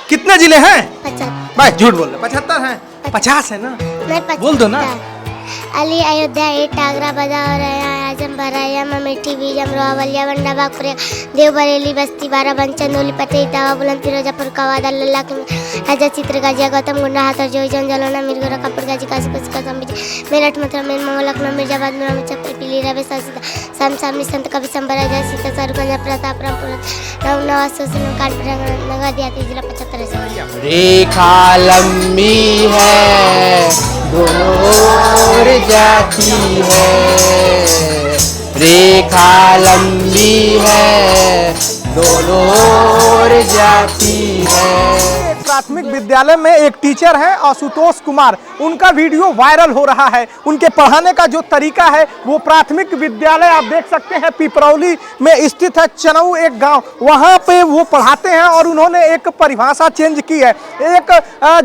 कितने जिले हैं? 75। भाई झूठ बोल रहे, 75 हैं? 50 है ना? नहीं, बोल दो ना। अली, अयोध्या, ईट, आगरा, बदायूं, आजम, बराया, अमेठी, बीजम, रोहवलिया, बंडा, बागपुर, देव, बरेली, बस्ती, बाराबंकी, चंदौली, पटेल, इटावा, बुलंद, फिरोजापुर, कवाद, लल्ला, हैजा, चित्र, गाजिया, गौतम, गुंडा, हाथर, जोईजन, जलौना, मिर्गोरा, कपूर, गाजी, काशीपुर, कसम, मेरठ, मथुरा, मेरठ, लखनऊ, मिर्जाबाद, मिराम, चक्र, पीली, रवे, साम, सामनी, संत कवि, संबरा, सीता, सारूगंज, प्रताप, रामपुर, नवास, कानपुर, नगदिया, जिला 75 है। रेखा लंबी है दोनों ओर जाती है, रेखा लंबी है दोनों ओर जाती है। प्राथमिक विद्यालय में एक टीचर हैं आशुतोष कुमार, उनका वीडियो वायरल हो रहा है। उनके पढ़ाने का जो तरीका है वो प्राथमिक विद्यालय आप देख सकते हैं पिपरौली में स्थित है, चनऊ एक गांव, वहां पे वो पढ़ाते हैं और उन्होंने एक परिभाषा चेंज की है। एक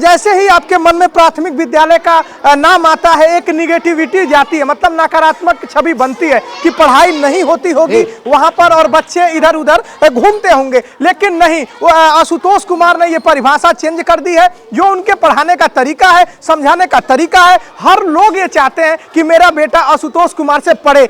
जैसे ही आपके मन में प्राथमिक विद्यालय का नाम आता है एक निगेटिविटी जाती है, मतलब नकारात्मक छवि बनती है कि पढ़ाई नहीं होती होगी वहां पर और बच्चे इधर उधर घूमते होंगे, लेकिन नहीं, आशुतोष कुमार ने ये परिभाषा चेंज कर दी है। जो उनके पढ़ाने का तरीका है, समझाने का तरीका है, हर लोग ये चाहते हैं कि मेरा बेटा आशुतोष कुमार से पढ़े।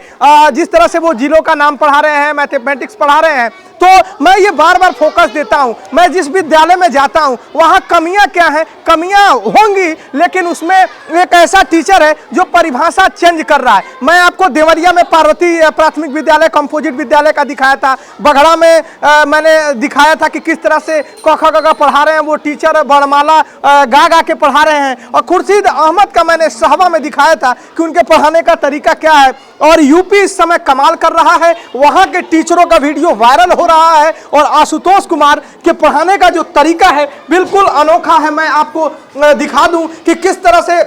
जिस तरह से वो जिलों का नाम पढ़ा रहे हैं, मैथमेटिक्स पढ़ा रहे हैं, तो मैं ये बार बार फोकस देता हूं। मैं जिस विद्यालय में जाता हूं वहां कमियां क्या हैं, कमियां होंगी, लेकिन उसमें एक ऐसा टीचर है जो परिभाषा चेंज कर रहा है। मैं आपको देवरिया में पार्वती प्राथमिक विद्यालय कंपोजिट विद्यालय का दिखाया था, बघड़ा में मैंने दिखाया था कि किस तरह से क ख ग घ पढ़ा रहे हैं वो टीचर, बड़माला गा गा के पढ़ा रहे हैं, और खुर्शीद अहमद का मैंने सहबा में दिखाया था कि उनके पढ़ाने का तरीका क्या है। और यूपी इस समय कमाल कर रहा है, वहां के टीचरों का वीडियो वायरल हो रहा है और आशुतोष कुमार के पढ़ाने का जो तरीका है बिल्कुल अनोखा है। मैं आपको दिखा दूं कि किस तरह से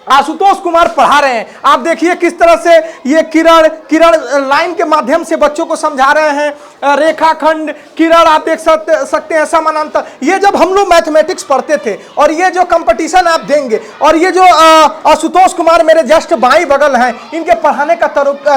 आशुतोष कुमार पढ़ा रहे हैं। आप देखिए किस तरह से ये किरण लाइन के माध्यम से बच्चों को समझा रहे हैं, रेखाखंड, किरण आप देख सकते हैं, समानांतर। ये जब हम लोग मैथमेटिक्स पढ़ते थे और ये जो कंपटीशन आप देंगे, और ये जो आशुतोष कुमार मेरे जस्ट बाईं बगल हैं, इनके पढ़ाने का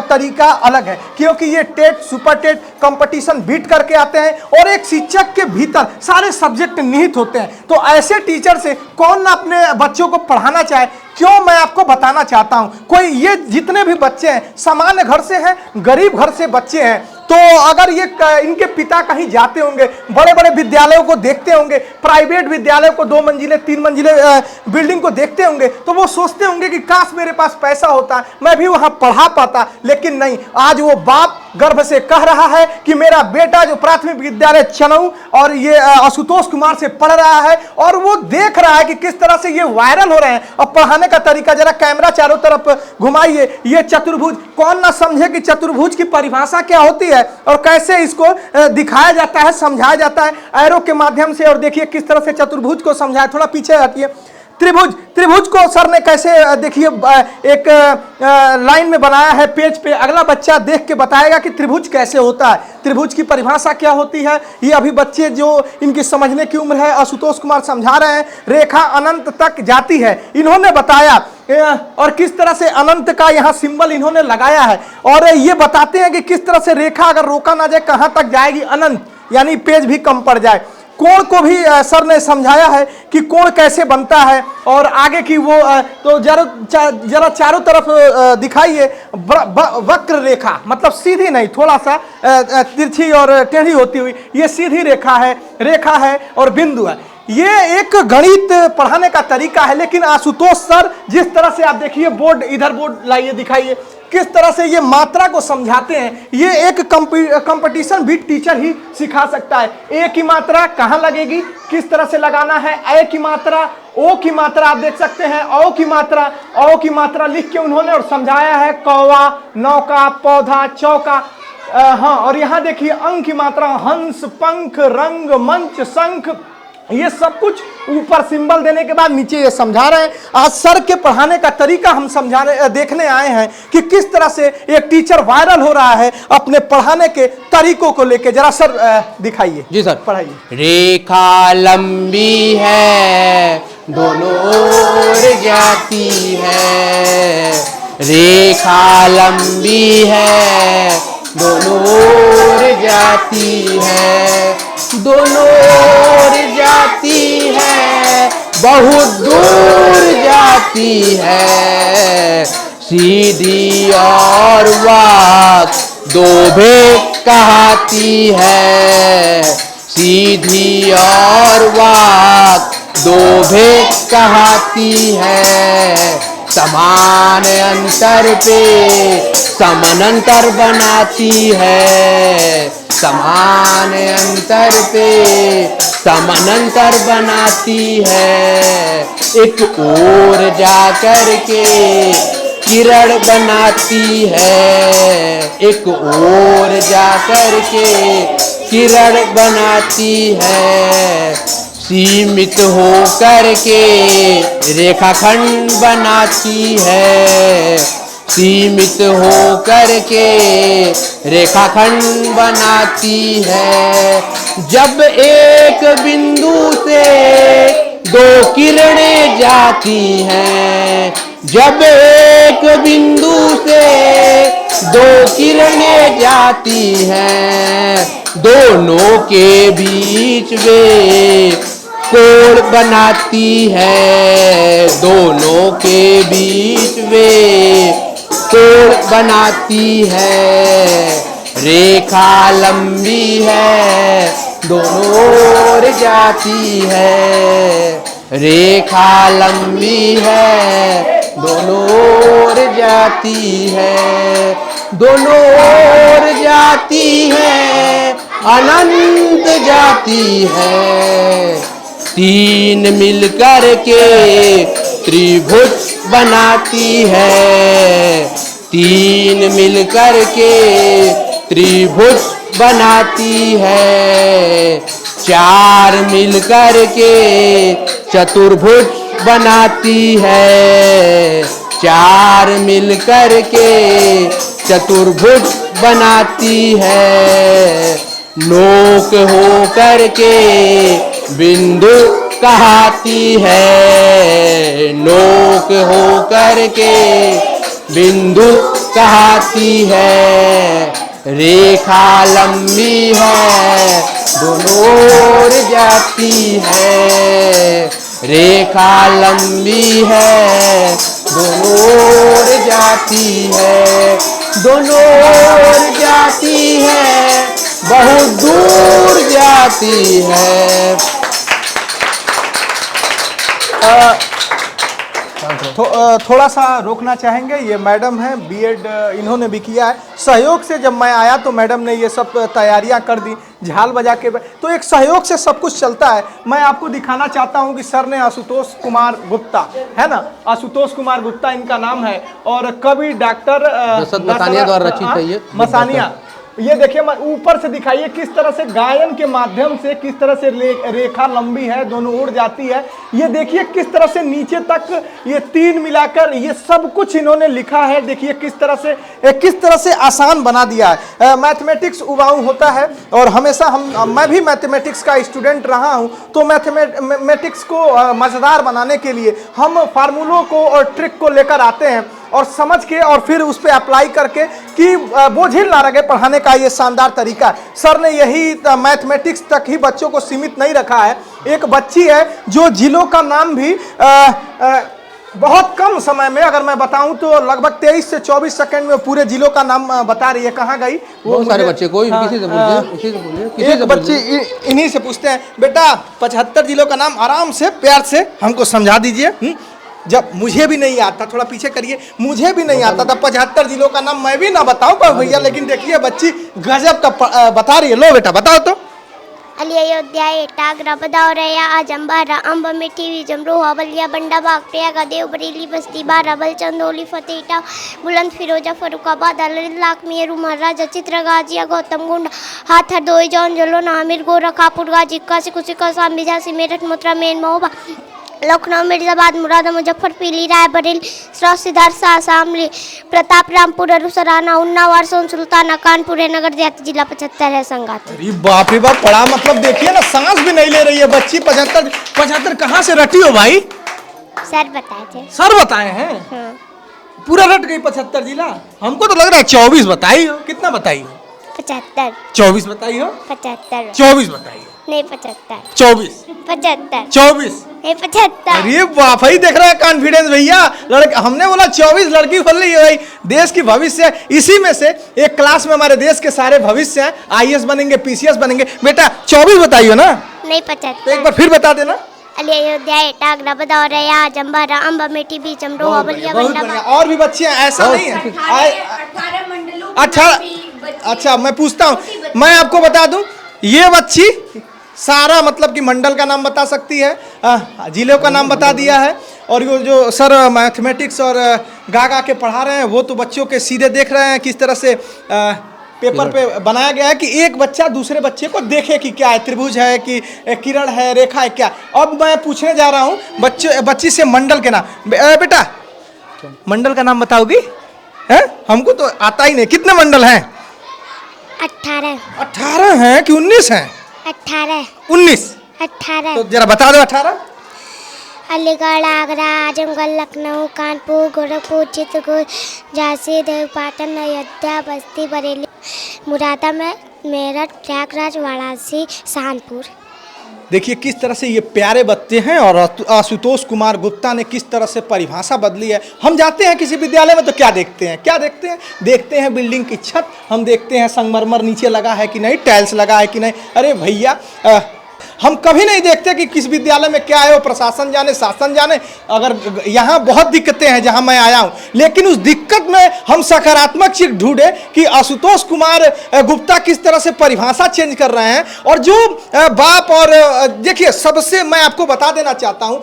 तरीका अलग है, क्योंकि ये TET, super TET competition beat करके आते हैं और एक शिक्षक के भीतर सारे सब्जेक्ट निहित होते हैं। तो ऐसे टीचर से कौन ना अपने बच्चों को पढ़ाना चाहे। क्यों, मैं आपको बताना चाहता हूं। कोई ये जितने भी बच्चे हैं सामान्य घर से हैं, गरीब घर से बच्चे हैं, तो अगर ये इनके पिता कहीं जाते होंगे, बड़े बड़े विद्यालयों को देखते होंगे, प्राइवेट विद्यालयों को 2 मंजिले 3 मंजिले बिल्डिंग को देखते होंगे, तो वो सोचते होंगे कि काश मेरे पास पैसा होता, मैं भी वहां पढ़ा पाता। लेकिन नहीं, आज वो बाप गर्व से कह रहा है कि मेरा बेटा जो प्राथमिक विद्यालय चनऊ और ये आशुतोष कुमार से पढ़ रहा है, और वो देख रहा है कि किस तरह से ये वायरल हो रहे हैं। और पढ़ाने का तरीका, जरा कैमरा चारों तरफ घुमाइए, ये चतुर्भुज, कौन ना समझे कि चतुर्भुज की परिभाषा क्या होती है और कैसे इसको दिखाया जाता है, समझाया जाता है एरो के माध्यम से। और देखिए किस तरह से चतुर्भुज को समझाया। थोड़ा पीछे हटिए। त्रिभुज को सर ने कैसे देखिए एक लाइन में बनाया है पेज पे। अगला बच्चा देख के बताएगा कि त्रिभुज कैसे होता है, त्रिभुज की परिभाषा क्या होती है। ये अभी बच्चे जो इनकी समझने की उम्र है, आशुतोष कुमार समझा रहे हैं। रेखा अनंत तक जाती है, इन्होंने बताया, और किस तरह से अनंत का यहाँ सिंबल इन्होंने लगाया है। और ये बताते हैं कि किस तरह से रेखा अगर रोका ना जाए कहाँ तक जाएगी, अनंत, यानी पेज भी कम पड़ जाए। कोण को भी सर ने समझाया है कि कोण कैसे बनता है, और आगे की वो तो जरा चारों तरफ दिखाइए। वक्र रेखा मतलब सीधी नहीं, थोड़ा सा तिरछी और टेढ़ी होती हुई, ये सीधी रेखा है और बिंदु है। ये एक गणित पढ़ाने का तरीका है। लेकिन आशुतोष सर जिस तरह से, आप देखिए बोर्ड, इधर बोर्ड लाइए, दिखाइए किस तरह से ये मात्रा को समझाते हैं। ये एक कंपटीशन भी टीचर ही सिखा सकता है। ए की मात्रा कहाँ लगेगी, किस तरह से लगाना है, ए की मात्रा, ओ की मात्रा आप देख सकते हैं, औ की मात्रा लिख के उन्होंने और समझाया है। कौवा, नौका, पौधा, चौका, हाँ, और यहाँ देखिए अंक की मात्रा, हंस, पंख, रंग, मंच, शंख, ये सब कुछ ऊपर सिंबल देने के बाद नीचे ये समझा रहे हैं। आज सर के पढ़ाने का तरीका हम देखने आए हैं कि किस तरह से एक टीचर वायरल हो रहा है अपने पढ़ाने के तरीकों को लेके। जरा सर दिखाइए। जी सर, पढ़ाइए। रेखा लंबी है दोनों ओर जाती है, रेखा लंबी है दोनों ओर जाती है, दोनों ओर जाती बहुत दूर जाती है। सीधी और वाक दो भेद कहती है। सीधी और वाक दो भेद कहती है। समान अंतर पे समानांतर बनाती है। समान अंतर पे समानांतर बनाती है। एक ओर जा कर के किरण बनाती है। एक ओर जा कर के किरण बनाती है। सीमित हो कर के रेखाखंड बनाती है। सीमित हो कर के रेखाखंड बनाती है। जब एक बिंदु से दो किरणें जाती हैं। जब एक बिंदु से दो किरणें जाती हैं। दोनों के बीच वे कोण बनाती है। दोनों के बीच वे कोण बनाती है। रेखा लंबी है दोनों ओर जाती है। रेखा लंबी है दोनों ओर जाती है। दोनों ओर जाती है अनंत जाती है। तीन मिलकर के त्रिभुज बनाती है। तीन मिलकर के त्रिभुज बनाती है। चार मिलकर के चतुर्भुज बनाती है। चार मिलकर के चतुर्भुज बनाती है। नोक हो कर के बिंदु कहती है। नोक हो कर के बिंदु कहती है। रेखा लंबी है दोनों ओर जाती है। रेखा लंबी है दोनों ओर जाती है। दोनों ओर जाती है बहुत दूर जाती है। थोड़ा सा रोकना चाहेंगे। ये मैडम हैं, बीएड इन्होंने भी किया है। सहयोग से जब मैं आया तो मैडम ने ये सब तैयारियां कर दी, झाल बजा के। तो एक सहयोग से सब कुछ चलता है। मैं आपको दिखाना चाहता हूं कि सर ने आशुतोष कुमार गुप्ता, है ना, आशुतोष कुमार गुप्ता इनका नाम है, और कवि डॉक्टर मसानिया द्वारा रचित है ये मसानिया। ये देखिए, ऊपर से दिखाइए किस तरह से गायन के माध्यम से किस तरह से रेखा लंबी है दोनों ओर जाती है। ये देखिए किस तरह से नीचे तक ये तीन मिलाकर ये सब कुछ इन्होंने लिखा है। देखिए किस तरह से आसान बना दिया है। मैथमेटिक्स उबाऊ होता है और हमेशा मैं भी मैथमेटिक्स का स्टूडेंट रहा हूं। तो मैथमेटिक्स को मज़ेदार बनाने के लिए हम फार्मूलों को और ट्रिक को लेकर आते हैं और समझ के और फिर उस पर अप्लाई करके कि बोझिल ना लगे पढ़ाने का ये शानदार तरीका। सर ने यही मैथमेटिक्स तक ही बच्चों को सीमित नहीं रखा है। एक बच्ची है जो जिलों का नाम भी बहुत कम समय में, अगर मैं बताऊं तो लगभग 23 से 24 सेकंड में पूरे जिलों का नाम बता रही है। कहाँ गई वो? सारे बच्चे कोई किसी से पूछिए, एक बच्ची इन्हीं से पूछते हैं, बेटा 75 जिलों का नाम आराम से प्यार से हमको समझा दीजिए। जब मुझे भी नहीं आता, थोड़ा पीछे करिए, मुझे भी नहीं आता था 75 जिलों का नाम मैं भी ना बताऊं पर भैया, लेकिन देखिए बच्ची गजब का बता रही है। लो बेटा बताओ तो। अली अयोध्या एटागरा बदावरया आजमबारा अंब मिठी विजम रोहा बलिया बंडा बाग प्रयागा देव बरेली बस्ती बाराबल चंदौली फतेहटा बुलंद फिरोजा फरुखाबाद लाख मेरू महाराजा चित्र गाजिया गौतम गुंडा हाथ हरदोई जौन जलो नामिर गोरखापुर गाजी काशी कुशिका सांबी झांसी मेरठ मथुरा मेन महोबा लखनऊ मिर्जाबाद मुरादा मुजफ्फर पीली रायबरेली सिद्धार्थ शाह शामली प्रताप रामपुर अरुसराना उन्नाव वारसोन सुल्ताना कानपुर नगर देहाती जिला 75 है संगात। अरे बाप रे बाप, पढ़ा मतलब देखिए ना, सांस भी नहीं ले रही है बच्ची। 75 कहाँ से रटी हो भाई? सर बताए थे। सर बताए हैं? हाँ। पूरा रट गई 75 जिला? हमको तो लग रहा है 24 बताई हो। कितना बताई हो? 75। 24 बताई हो? 75। 24 बताई हो? नहीं 75। 24 75। 24 ये 75। अरे बाप ही देख रहा है कॉन्फिडेंस भैया। लड़का हमने बोला 24, लड़की बोल रही है भाई। देश की भविष्य है, इसी में से एक क्लास में हमारे देश के सारे भविष्य हैं, आईएएस बनेंगे, पीसीएस बनेंगे। बेटा 24 बताइयो ना, नहीं तो एक 75। बार फिर बता देना। अली अयोध्या एटा आगरा बदौरया जंबारा अम्बा मेटी बीच अमरो अवलिया बहुत वंडा बढ़िया। और भी बच्चे हैं, ऐसा नहीं है। 18 मंडलों में 18। भी अच्छा मैं पूछता हूँ, मैं आपको बता दूं, ये बच्ची सारा मतलब कि मंडल का नाम बता सकती है, जिलों का नाम बता दिया है। और ये जो सर मैथमेटिक्स और गा के पढ़ा रहे हैं, वो तो बच्चों के सीधे देख रहे हैं किस तरह से पेपर पे बनाया गया है कि एक बच्चा दूसरे बच्चे को देखे कि क्या है, त्रिभुज है कि किरण है, रेखा है क्या। अब मैं पूछने जा रहा हूँ बच्ची से मंडल के नाम। बेटा मंडल का नाम बताओगी? है, हमको तो आता ही नहीं। कितने मंडल हैं? 18। 18 हैं कि 19 हैं? 18। 19। 18। तो जरा बता दो 18। अलीगढ़ आगरा आजमगढ़ लखनऊ कानपुर गोरखपुर चित्रकूट झांसी देवपाटन अयोध्या बस्ती बरेली मुरादाबाद मेरठ प्रयागराज वाराणसी सहारनपुर। देखिए किस तरह से ये प्यारे बच्चे हैं और आशुतोष कुमार गुप्ता ने किस तरह से परिभाषा बदली है। हम जाते हैं किसी विद्यालय में तो क्या देखते हैं, क्या देखते हैं? देखते हैं बिल्डिंग की छत, हम देखते हैं संगमरमर नीचे लगा है कि नहीं, टाइल्स लगा है कि नहीं। अरे भैया हम कभी नहीं देखते कि किस विद्यालय में क्या है, वो प्रशासन जाने, शासन जाने। अगर यहाँ बहुत दिक्कतें हैं जहाँ मैं आया हूँ, लेकिन उस दिक्कत में हम सकारात्मक चीज ढूंढे कि आशुतोष कुमार गुप्ता किस तरह से परिभाषा चेंज कर रहे हैं। और जो बाप और देखिए सबसे मैं आपको बता देना चाहता हूँ,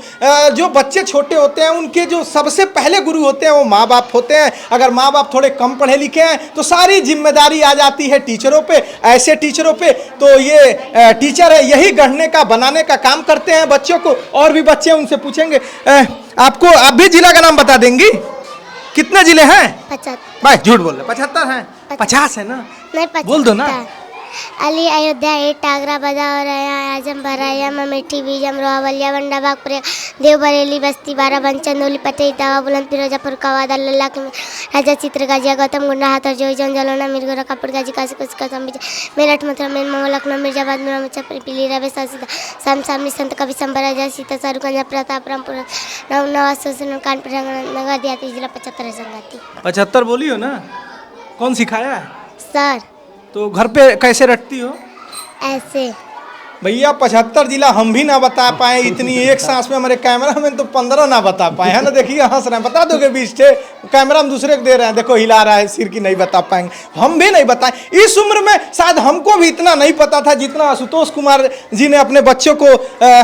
जो बच्चे छोटे होते हैं उनके जो सबसे पहले गुरु होते हैं वो माँ बाप होते हैं। अगर माँ बाप थोड़े कम पढ़े लिखे हैं तो सारी जिम्मेदारी आ जाती है टीचरों पे, ऐसे टीचरों पे। तो ये टीचर है यही गढ़ने का, बनाने का काम करते हैं बच्चों को। और भी बच्चे उनसे पूछेंगे। आपको आप भी जिला का नाम बता देंगी? कितने जिले हैं? 75। भाई झूठ बोल रहे, 75 हैं? 50 है ना? नहीं 75। बोल दो ना। अली अयोध्या एट आगरा बदौरया आजम भराया ममेठी बीज अमरो अवलिया वंडा बागपुर देव बरेली बस्ती बाराबंद चंदौली पटेल इटावा बुलंद फिरोजापुर कवाद अल्लाह के राजा चित्र गाजिया गौतम गुंडा हाथर जोई जलौना मिर्गोरा कापुर गाजी काशी कुछ मेरठ मथुरा मेन मऊ लखनऊ मिर्जाबाद मेरा मच्छा पीली रवे सीता साम सामनी संत कवि संबराजा सीता सारूगंज प्रताप रामपुर नवास कानपुर नगर दियाती जिला 75 संगाती। 75 बोली हो ना? कौन सिखाया है? सर तो घर पे कैसे रटती हो? ऐसे भैया 75 जिला हम भी ना बता पाए इतनी एक सांस में। हमारे कैमरा में तो 15 ना बता पाए है ना। देखिए हंस रहे हैं, बता दोगे 20 थे? कैमरा हम दूसरे को दे रहे हैं, देखो हिला रहा है सिर की, नहीं बता पाएंगे। हम भी नहीं बताएं। इस उम्र में शायद हमको भी इतना नहीं पता था जितना आशुतोष कुमार जी ने अपने बच्चों को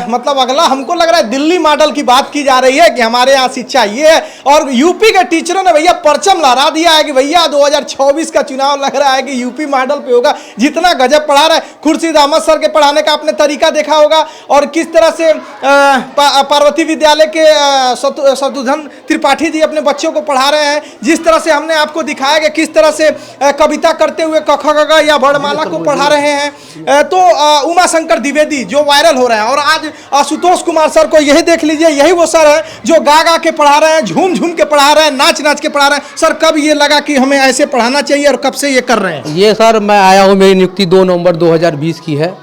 मतलब अगला हमको लग रहा है दिल्ली मॉडल की बात की जा रही है कि हमारे यहाँ शिक्षा ये है। और यूपी के टीचरों ने भैया परचम लहरा दिया है कि भैया 2024 का चुनाव लग रहा है कि यूपी मॉडल पे होगा। जितना गजब पढ़ा रहा है, खुर्शीद अहमद सर के पढ़ाने का आपने तरीका देखा होगा। और किस तरह से पार्वती विद्यालय के शत्रुघ्न त्रिपाठी जी अपने बच्चों को पढ़ा रहे हैं। जिस तरह से हमने आपको दिखाया कि किस तरह से कविता करते हुए क ख ग घ या वर्णमाला को पढ़ा रहे हैं। तो उमा शंकर द्विवेदी जो वायरल हो रहे हैं, और आज आशुतोष कुमार सर को यही देख लीजिए, यही वो सर है जो गा के पढ़ा रहे हैं, झूम झूम के पढ़ा रहे हैं, नाच नाच के पढ़ा रहे हैं। सर कब ये लगा कि हमें ऐसे पढ़ाना चाहिए और कब से ये कर रहे हैं? ये सर मैं आया हूँ, मेरी नियुक्ति 2 नवंबर 2020 की है।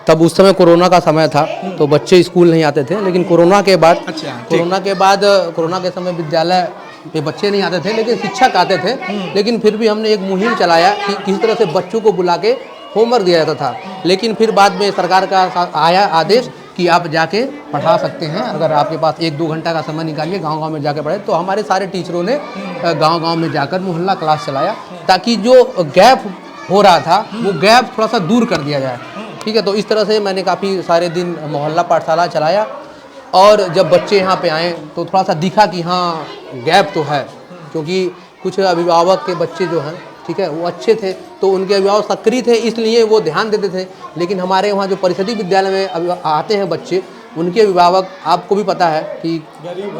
तब उस समय कोरोना का समय था तो बच्चे स्कूल नहीं आते थे। लेकिन कोरोना के बाद कोरोना के समय विद्यालय में बच्चे नहीं आते थे लेकिन शिक्षक आते थे। लेकिन फिर भी हमने एक मुहिम चलाया कि किसी तरह से बच्चों को बुला के होमवर्क दिया जाता था। लेकिन फिर बाद में सरकार का आया आदेश कि आप जाके पढ़ा सकते हैं, अगर आपके पास 1-2 घंटा का समय निकालिए गांव-गांव में जाके पढ़े। तो हमारे सारे टीचरों ने गांव-गांव में जाकर मोहल्ला क्लास चलाया ताकि जो गैप हो रहा था वो गैप थोड़ा सा दूर कर दिया जाए। ठीक है, तो इस तरह से मैंने काफ़ी सारे दिन मोहल्ला पाठशाला चलाया। और जब बच्चे यहाँ पे आए तो थोड़ा सा दिखा कि हाँ गैप तो है, क्योंकि कुछ अभिभावक के बच्चे जो हैं ठीक है वो अच्छे थे तो उनके अभिभावक सक्रिय थे इसलिए वो ध्यान देते थे। लेकिन हमारे वहाँ जो परिषदीय विद्यालय में आते हैं बच्चे, उनके अभिभावक आपको भी पता है कि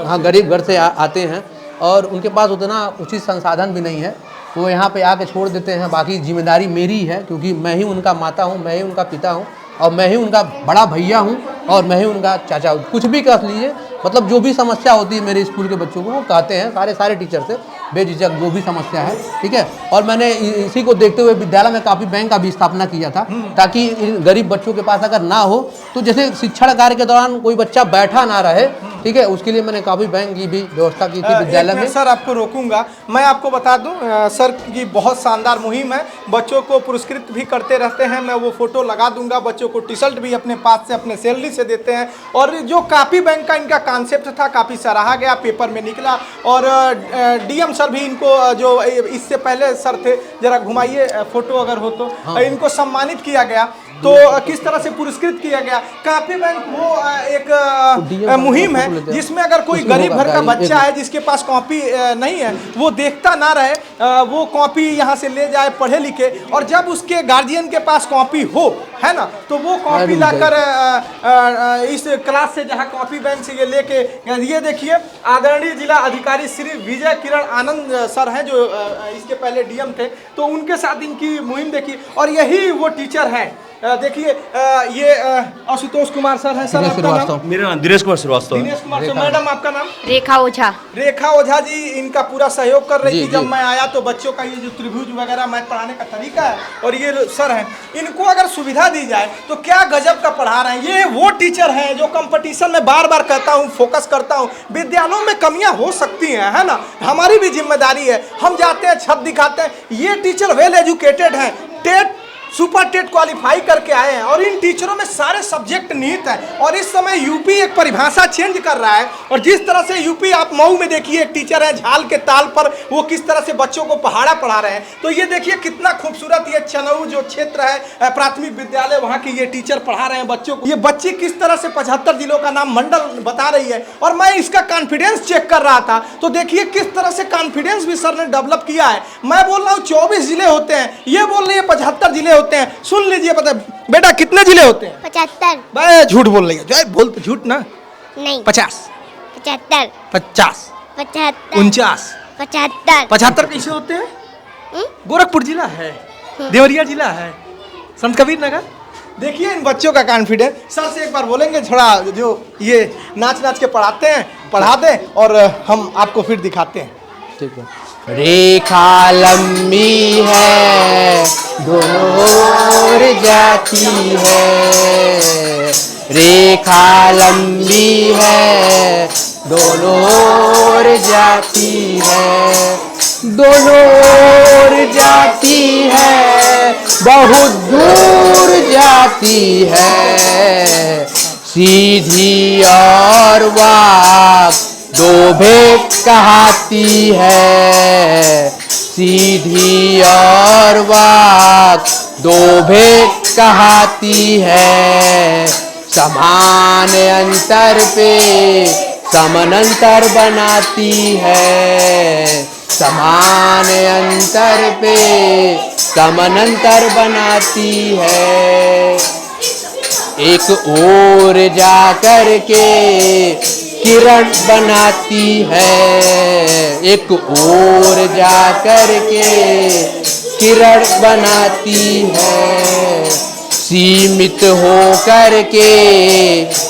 हाँ गरीब घर से आते हैं और उनके पास उतना उचित संसाधन भी नहीं है। वो यहाँ पे आके छोड़ देते हैं। बाकी जिम्मेदारी मेरी है क्योंकि मैं ही उनका माता हूँ, मैं ही उनका पिता हूँ और मैं ही उनका बड़ा भैया हूँ और मैं ही उनका चाचा हूँ। कुछ भी कह लीजिए, मतलब जो भी समस्या होती है मेरे स्कूल के बच्चों को वो कहते हैं सारे टीचर से बेझिझक जो भी समस्या है, ठीक है। और मैंने इसी को देखते हुए विद्यालय में काफ़ी बैंक का भी स्थापना किया था, ताकि गरीब बच्चों के पास अगर ना हो तो जैसे शिक्षण कार्य के दौरान कोई बच्चा बैठा ना रहे, ठीक है, उसके लिए मैंने काफ़ी बैंक की भी व्यवस्था की थी विद्यालय में। सर आपको रोकूंगा, मैं आपको बता दूं सर की बहुत शानदार मुहिम है, बच्चों को पुरस्कृत भी करते रहते हैं। मैं वो फोटो लगा दूंगा, बच्चों को टी शर्ट भी अपने पास से अपने सैलरी से देते हैं। और जो कॉपी बैंक का इनका कॉन्सेप्ट था काफ़ी सराहा गया, पेपर में निकला। और डीएम सर भी इनको, जो इससे पहले सर थे, जरा घुमाइए फोटो अगर हो तो, इनको सम्मानित किया गया। तो किस तरह से पुरस्कृत किया गया। कॉपी बैंक वो एक मुहिम है जिसमें अगर कोई गरीब घर का बच्चा है जिसके पास कॉपी नहीं है, वो देखता ना रहे, वो कॉपी यहाँ से ले जाए, पढ़े लिखे, और जब उसके गार्जियन के पास कॉपी हो, है ना, तो वो कॉपी लाकर इस क्लास से, जहाँ कॉपी बैंक से ये लेके, ये देखिए आदरणीय जिला अधिकारी श्री विजय किरण आनंद सर हैं, जो इसके पहले डीएम थे, तो उनके साथ इनकी मुहिम देखिए। और यही वो टीचर हैं, देखिए ये आशुतोष कुमार सर हैं। सर आपका नाम? मेरा नाम दिनेश कुमार श्रीवास्तव। दिनेश कुमार सर। मैडम आपका नाम? रेखा ओझा। रेखा ओझा जी इनका पूरा सहयोग कर रही थी। जब मैं आया तो बच्चों का ये जो त्रिभुज वगैरह मैथ पढ़ाने का तरीका है, और ये सर हैं, इनको अगर सुविधा दी जाए तो क्या गजब का पढ़ा रहे हैं। ये वो टीचर हैं जो कंपटीशन में बार बार कहता हूँ, फोकस करता हूँ, विद्यालयों में कमियां हो सकती हैं, है ना, हमारी भी जिम्मेदारी है। हम जाते हैं, छत दिखाते हैं। ये टीचर वेल एजुकेटेड हैं, टेट सुपर टेट क्वालिफाई करके आए हैं, और इन टीचरों में सारे सब्जेक्ट निहित हैं। और इस समय यूपी एक परिभाषा चेंज कर रहा है, और जिस तरह से यूपी, आप मऊ में देखिए, एक टीचर है झाल के ताल पर, वो किस तरह से बच्चों को पहाड़ा पढ़ा रहे हैं। तो ये देखिए कितना खूबसूरत ये चनऊ जो क्षेत्र है, प्राथमिक विद्यालय, वहाँ के ये टीचर पढ़ा रहे हैं बच्चों को। ये बच्ची किस तरह से 75 जिलों का नाम मंडल बता रही है, और मैं इसका कॉन्फिडेंस चेक कर रहा था, तो देखिए किस तरह से कॉन्फिडेंस भी सर ने डेवलप किया है। मैं बोल रहा हूँ 24 जिले होते हैं, ये बोल रही है 75 जिले होते हैं। सुन लीजिए, पता बेटा कितने जिले होते हैं? 75। भाई झूठ बोल रही है, जो बोल तो झूठ ना। नहीं, 50, 75, 50, 75, 49, 75, 75 कैसे होते हैं? गोरखपुर जिला है, देवरिया जिला है, संत कबीर नगर। देखिए इन बच्चों का कॉन्फिडेंस। सर से एक बार बोलेंगे थोड़ा, जो ये नाच नाच के पढ़ाते हैं, पढ़ा दें, और हम आपको फिर दिखाते हैं। ठीक है। रेखा लंबी है, दोनों ओर जाती है। रेखा लंबी है, दोनों ओर जाती है। दोनों ओर जाती है, बहुत दूर जाती है। सीधी और वाक दो भेंट कहाती है। सीधी और वाक दो भेंट कहाती है। समान अंतर पे समनंतर बनाती है। समान अंतर पे समनंतर बनाती है। एक ओर जा कर के किरण बनाती है। एक ओर जा कर के किरण बनाती है। सीमित हो कर के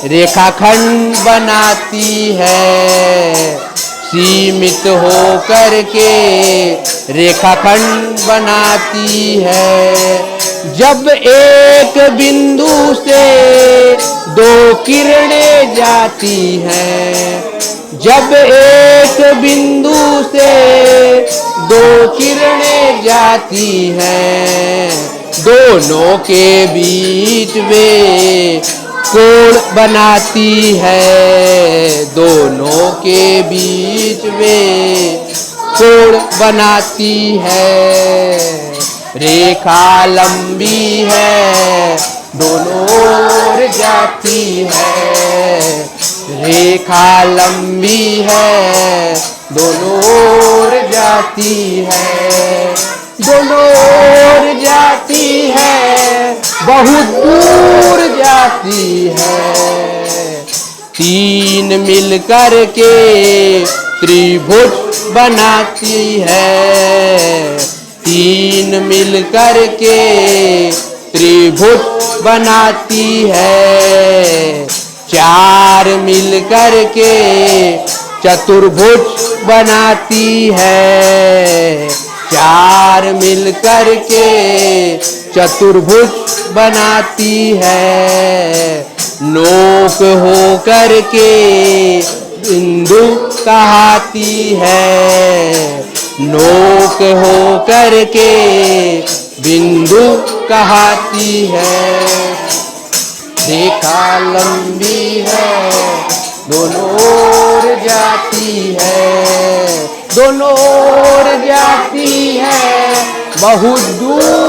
रेखाखंड बनाती है। सीमित हो कर के रेखाखंड बनाती है। जब एक बिंदु से दो किरणें जाती हैं। जब एक बिंदु से दो किरणें जाती हैं। दोनों के बीच में कोण बनाती है। दोनों के बीच में कोण बनाती है। रेखा लंबी है, दोनों ओर जाती है। रेखा लंबी है, दोनों ओर जाती है। दोनों ओर जाती है, बहुत दूर जाती है। तीन मिलकर के त्रिभुज बनाती है। तीन मिलकर के त्रिभुज बनाती है, चार मिलकर के चतुर्भुज बनाती है, चार मिलकर के चतुर्भुज बनाती है, नोक हो कर के बिंदु कहती है, नोक हो कर के बिंदु कहती है, रेखा लंबी है दोनों ओर जाती है, दोनों ओर जाती है बहुत दूर